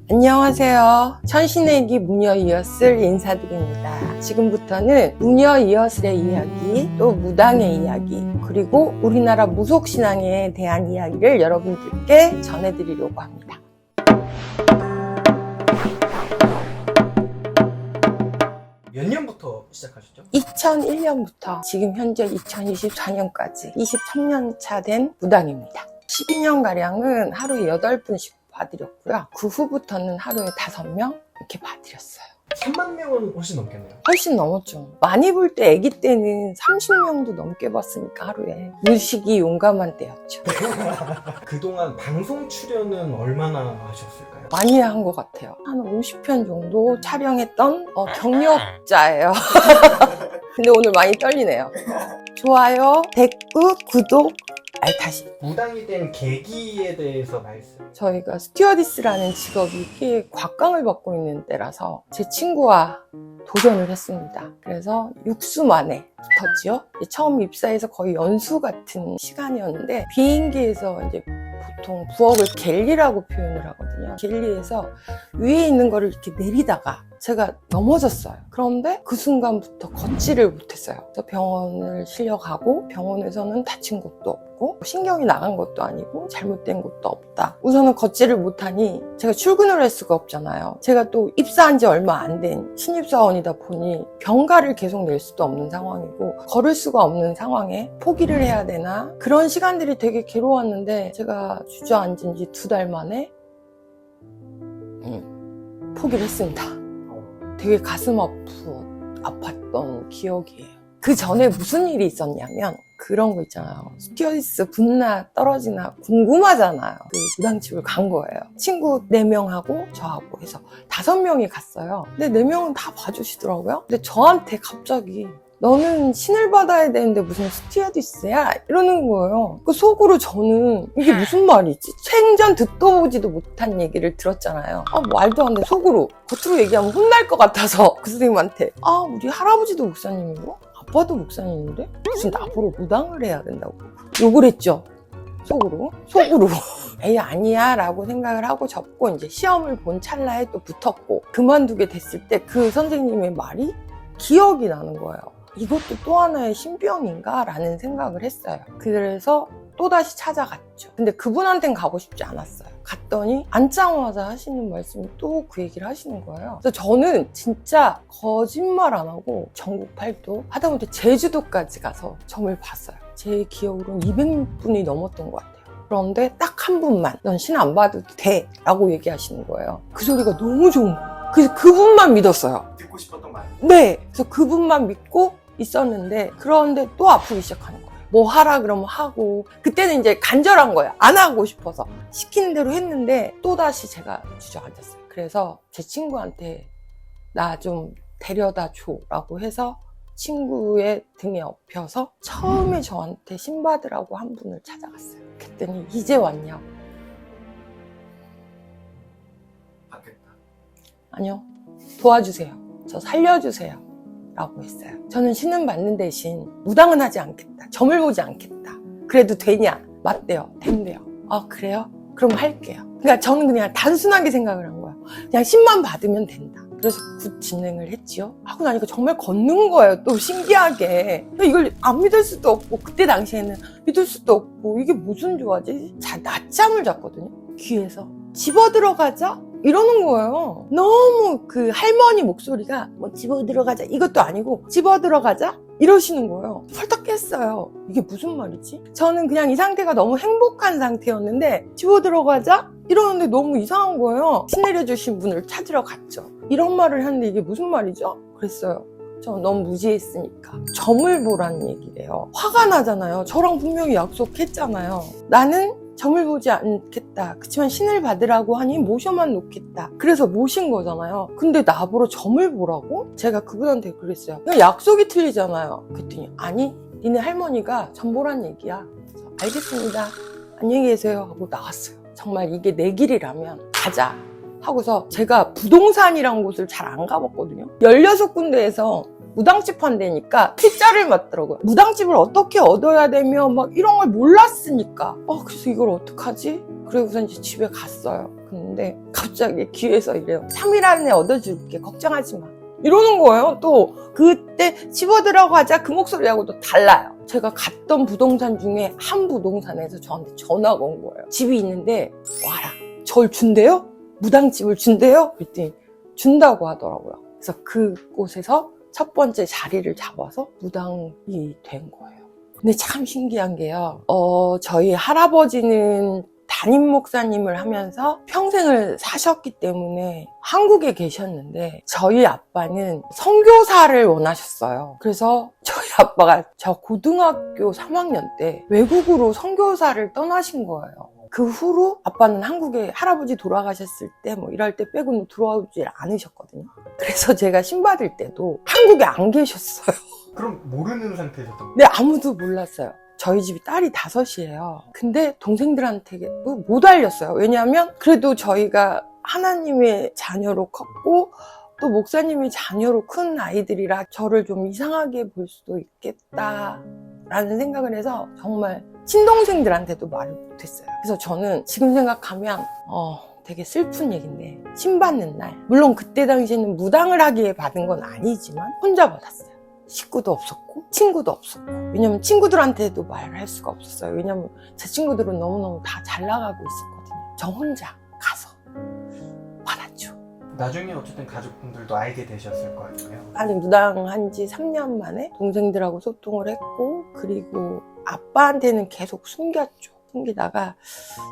안녕하세요. 천신의기 무녀이엇을 인사드립니다. 지금부터는 무녀이엇의 이야기, 또 무당의 이야기, 그리고 우리나라 무속신앙에 대한 이야기를 여러분들께 전해드리려고 합니다. 몇 년부터 시작하셨죠? 2001년부터 지금 현재 2024년까지 23년 차 된 무당입니다. 12년가량은 하루에 8분씩 봐드렸고요. 그 후부터는 하루에 5명 이렇게 봐드렸어요. 3만 명은 훨씬 넘겠네요. 훨씬 넘었죠. 많이 볼 때 아기 때는 30명도 넘게 봤으니까 하루에. 무식이 용감한 때였죠. 그동안 방송 출연은 얼마나 하셨을까요? 많이 한 것 같아요. 한 50편 정도 촬영했던 경력자예요. 근데 오늘 많이 떨리네요. 좋아요, 댓글, 구독, 알타시. 무당이 된 계기에 대해서 말씀. 저희가 스튜어디스라는 직업이 꽤 곽강을 받고 있는 때라서 제 친구와 도전을 했습니다. 그래서 6수 만에 붙었지요. 처음 입사해서 거의 연수 같은 시간이었는데 비행기에서 이제 보통 부엌을 갤리라고 표현을 하거든요. 갤리에서 위에 있는 거를 이렇게 내리다가 제가 넘어졌어요. 그런데 그 순간부터 걷지를 못했어요. 그래서 병원을 실려가고 병원에서는 다친 것도 없고 신경이 나간 것도 아니고 잘못된 것도 없다. 우선은 걷지를 못하니 제가 출근을 할 수가 없잖아요. 제가 또 입사한 지 얼마 안 된 신입사원이다 보니 병가를 계속 낼 수도 없는 상황이고 걸을 수가 없는 상황에 포기를 해야 되나 그런 시간들이 되게 괴로웠는데 제가 주저앉은 지 2달 만에 포기를 했습니다. 되게 가슴 아팠던 기억이에요. 그 전에 무슨 일이 있었냐면 그런 거 있잖아요. 스튜어디스 붙나 떨어지나 궁금하잖아요. 그 무당집을 간 거예요. 친구 4명하고 저하고 해서 5명이 갔어요. 근데 4명은 다 봐주시더라고요. 근데 저한테 갑자기 너는 신을 받아야 되는데 무슨 스튜어디스야? 이러는 거예요. 그 속으로 저는 이게 무슨 말이지? 생전 듣도 보지도 못한 얘기를 들었잖아요. 말도 안 돼. 속으로. 겉으로 얘기하면 혼날 것 같아서 그 선생님한테 우리 할아버지도 목사님이고 아빠도 목사님인데 무슨 나보러 무당을 해야 된다고 욕을 했죠. 속으로. 에이 아니야 라고 생각을 하고 접고 이제 시험을 본 찰나에 또 붙었고 그만두게 됐을 때 그 선생님의 말이 기억이 나는 거예요. 이것도 또 하나의 신병인가? 라는 생각을 했어요. 그래서 또다시 찾아갔죠. 근데 그분한테는 가고 싶지 않았어요. 갔더니 앉자마자 하시는 말씀이 또 그 얘기를 하시는 거예요. 그래서 저는 진짜 거짓말 안 하고 전국 팔도 하다못해 제주도까지 가서 점을 봤어요. 제 기억으로는 200분이 넘었던 것 같아요. 그런데 딱 한 분만 넌 신 안 받아도 돼 라고 얘기하시는 거예요. 그 소리가 너무 좋은 거예요. 그래서 그분만 믿었어요. 듣고 싶었던 말. 네. 그래서 그분만 믿고 있었는데 그런데 또 아프기 시작하는 거예요. 뭐 하라 그러면 하고 그때는 이제 간절한 거예요. 안 하고 싶어서 시키는 대로 했는데 또다시 제가 주저앉았어요. 그래서 제 친구한테 나 좀 데려다 줘 라고 해서 친구의 등에 업혀서 처음에 저한테 신 받으라고 한 분을 찾아갔어요. 그랬더니 이제 왔냐고. 받겠다. 아니요. 도와주세요. 저 살려주세요. 라고 했어요. 저는 신은 받는 대신 무당은 하지 않겠다. 점을 보지 않겠다. 그래도 되냐? 맞대요. 된대요. 그래요? 그럼 할게요. 그러니까 저는 그냥 단순하게 생각을 한 거예요. 그냥 신만 받으면 된다. 그래서 굿 진행을 했지요. 하고 나니까 정말 걷는 거예요. 또 신기하게. 이걸 안 믿을 수도 없고 그때 당시에는 믿을 수도 없고 이게 무슨 조화지? 낮잠을 잤거든요. 귀에서. 집어 들어가자? 이러는 거예요. 너무 그 할머니 목소리가 뭐 집어 들어가자 이것도 아니고 집어 들어가자 이러시는 거예요. 펄떡 깼어요. 이게 무슨 말이지? 저는 그냥 이 상태가 너무 행복한 상태였는데 집어 들어가자 이러는데 너무 이상한 거예요. 신 내려주신 분을 찾으러 갔죠. 이런 말을 하는데 이게 무슨 말이죠? 그랬어요. 저 너무 무지했으니까 점을 보라는 얘기래요. 화가 나잖아요. 저랑 분명히 약속했잖아요. 나는 점을 보지 않겠다. 그치만 신을 받으라고 하니 모셔만 놓겠다. 그래서 모신 거잖아요. 근데 나보러 점을 보라고? 제가 그분한테 그랬어요. 약속이 틀리잖아요. 그랬더니 아니 니네 할머니가 점 보란 얘기야. 그래서 알겠습니다. 안녕히 계세요 하고 나갔어요. 정말 이게 내 길이라면 가자 하고서 제가 부동산이란 곳을 잘 안 가봤거든요. 16군데에서 무당집 한다니까 T자를 맞더라고요. 무당집을 어떻게 얻어야 되며 막 이런 걸 몰랐으니까 그래서 이걸 어떡하지? 그러고서 이제 집에 갔어요. 근데 갑자기 귀에서 이래요. 3일 안에 얻어줄게. 걱정하지 마. 이러는 거예요. 또 그때 집어 들어가자 그 목소리하고 또 달라요. 제가 갔던 부동산 중에 한 부동산에서 저한테 전화가 온 거예요. 집이 있는데 와라. 절 준대요? 무당집을 준대요? 그랬더니 준다고 하더라고요. 그래서 그곳에서 첫 번째 자리를 잡아서 무당이 된 거예요. 근데 참 신기한 게요. 저희 할아버지는 담임 목사님을 하면서 평생을 사셨기 때문에 한국에 계셨는데 저희 아빠는 선교사를 원하셨어요. 그래서 저희 아빠가 저 고등학교 3학년 때 외국으로 선교사를 떠나신 거예요. 그 후로 아빠는 한국에 할아버지 돌아가셨을 때 뭐 이럴 때 빼고는 들어오지 않으셨거든요. 그래서 제가 신받을 때도 한국에 안 계셨어요. 그럼 모르는 상태에서 네, 아무도 몰랐어요. 저희 집이 딸이 5이에요. 근데 동생들한테 못 알렸어요. 왜냐하면 그래도 저희가 하나님의 자녀로 컸고 또 목사님의 자녀로 큰 아이들이라 저를 좀 이상하게 볼 수도 있겠다라는 생각을 해서 정말 친동생들한테도 말을 못했어요. 그래서 저는 지금 생각하면 되게 슬픈 얘기인데 신받는 날, 물론 그때 당시에는 무당을 하기에 받은 건 아니지만 혼자 받았어요. 식구도 없었고 친구도 없었고, 왜냐면 친구들한테도 말을 할 수가 없었어요. 왜냐면 제 친구들은 너무너무 다 잘 나가고 있었거든요. 저 혼자 가서 받았죠. 나중에 어쨌든 가족분들도 알게 되셨을 거 아니에요? 아니, 무당한 지 3년 만에 동생들하고 소통을 했고, 그리고 아빠한테는 계속 숨겼죠. 숨기다가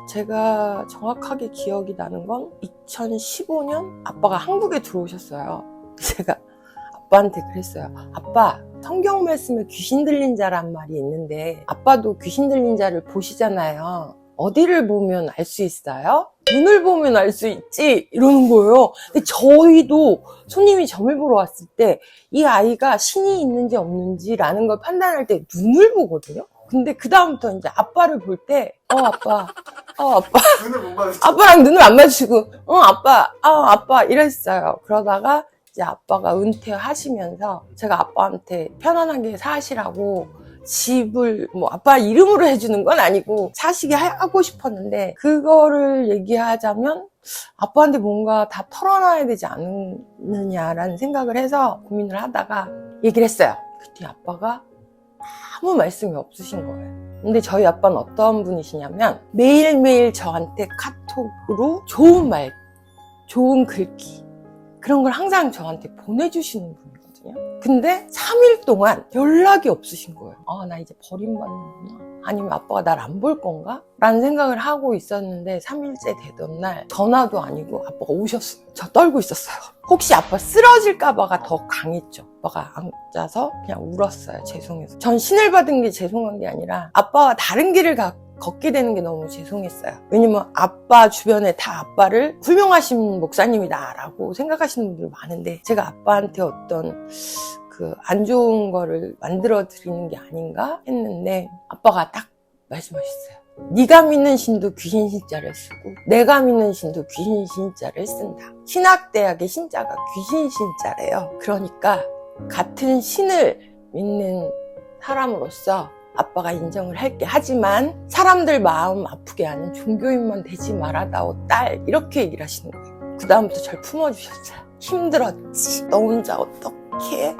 제가 정확하게 기억이 나는 건 2015년 아빠가 한국에 들어오셨어요. 제가 아빠한테 그랬어요. 아빠, 성경 말씀에 귀신 들린 자란 말이 있는데 아빠도 귀신 들린 자를 보시잖아요. 어디를 보면 알 수 있어요? 눈을 보면 알 수 있지? 이러는 거예요. 근데 저희도 손님이 점을 보러 왔을 때 이 아이가 신이 있는지 없는지라는 걸 판단할 때 눈을 보거든요. 근데 그 다음부터 이제 아빠를 볼 때 아빠 눈을 못 마주치고 아빠랑 눈을 안 마주치고 아빠 이랬어요. 그러다가 이제 아빠가 은퇴하시면서 제가 아빠한테 편안하게 사시라고 집을 뭐 아빠 이름으로 해주는 건 아니고 사시게 하고 싶었는데, 그거를 얘기하자면 아빠한테 뭔가 다 털어놔야 되지 않느냐라는 생각을 해서 고민을 하다가 얘기를 했어요. 그때 아빠가 아무 말씀이 없으신 거예요. 근데 저희 아빠는 어떤 분이시냐면 매일매일 저한테 카톡으로 좋은 말, 좋은 글귀 그런 걸 항상 저한테 보내주시는 분이거든요. 근데 3일 동안 연락이 없으신 거예요. 나 이제 버림받는구나. 아니면 아빠가 날 안 볼 건가? 라는 생각을 하고 있었는데 3일째 되던 날 전화도 아니고 아빠가 오셨어요. 저 떨고 있었어요. 혹시 아빠 쓰러질까봐가 더 강했죠. 아빠가 앉아서 그냥 울었어요. 죄송해서. 전 신을 받은 게 죄송한 게 아니라 아빠와 다른 길을 걷게 되는 게 너무 죄송했어요. 왜냐면 아빠 주변에 다 아빠를 훌륭하신 목사님이다라고 생각하시는 분들 많은데 제가 아빠한테 어떤 안 좋은 거를 만들어 드리는 게 아닌가 했는데 아빠가 딱 말씀하셨어요. 네가 믿는 신도 귀신 신자를 쓰고 내가 믿는 신도 귀신 신자를 쓴다. 신학대학의 신자가 귀신 신자래요. 그러니까 같은 신을 믿는 사람으로서 아빠가 인정을 할게. 하지만 사람들 마음 아프게 하는 종교인만 되지 말아다오 딸, 이렇게 얘기를 하시는 거예요. 그 다음부터 절 품어주셨어요. 힘들었지. 너 혼자 어떻게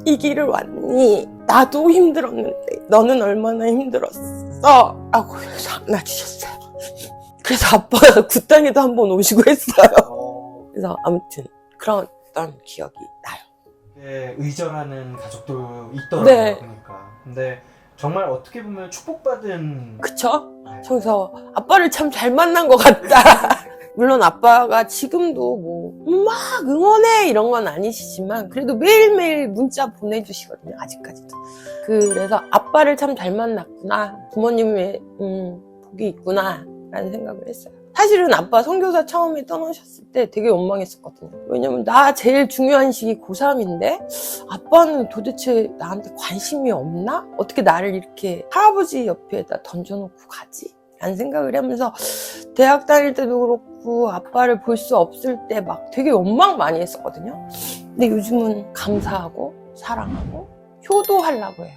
이 길을 왔니? 나도 힘들었는데 너는 얼마나 힘들었어? 라고 안아주셨어요. 그래서 아빠가 그 땅에도 한번 오시고 했어요. 그래서 아무튼 그런 기억이 나요. 네, 의절하는 가족도 있더라고요. 네. 그러니까. 근데 정말 어떻게 보면 축복받은. 그쵸? 네. 저기서 아빠를 참 잘 만난 것 같다. 물론 아빠가 지금도 막 응원해 이런 건 아니시지만 그래도 매일매일 문자 보내주시거든요. 아직까지도. 그래서 아빠를 참 잘 만났구나. 부모님의 복이 있구나 라는 생각을 했어요. 사실은 아빠 선교사 처음에 떠나셨을 때 되게 원망했었거든요. 왜냐면 나 제일 중요한 시기 고3인데 아빠는 도대체 나한테 관심이 없나? 어떻게 나를 이렇게 할아버지 옆에다 던져놓고 가지? 라는 생각을 하면서 대학 다닐 때도 그렇고 아빠를 볼 수 없을 때 막 되게 원망 많이 했었거든요. 근데 요즘은 감사하고 사랑하고 효도하려고 해요.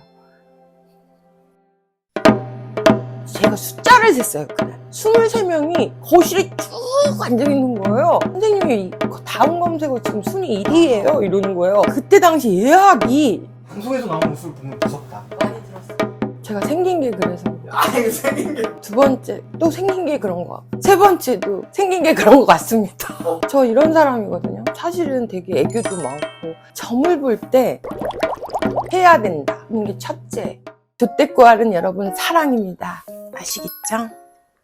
제가 숫자를 셌어요, 그날. 23명이 거실에 쭉 앉아있는 거예요. 선생님이 다음 검색어 지금 순위 1위예요 이러는 거예요. 그때 당시 예약이 방송에서 나오는 모습을 보면 무섭다. 많이 들었어요. 제가 생긴 게 그래서. 이거 생긴 게. 두 번째 또 생긴 게 그런 거 같고, 세 번째도 생긴 게 그런 것 같습니다. 저 이런 사람이거든요. 사실은 되게 애교도 많고 점을 볼 때 해야 된다. 이게 첫째. 조떼꼬알은 여러분 사랑입니다. 아시겠죠?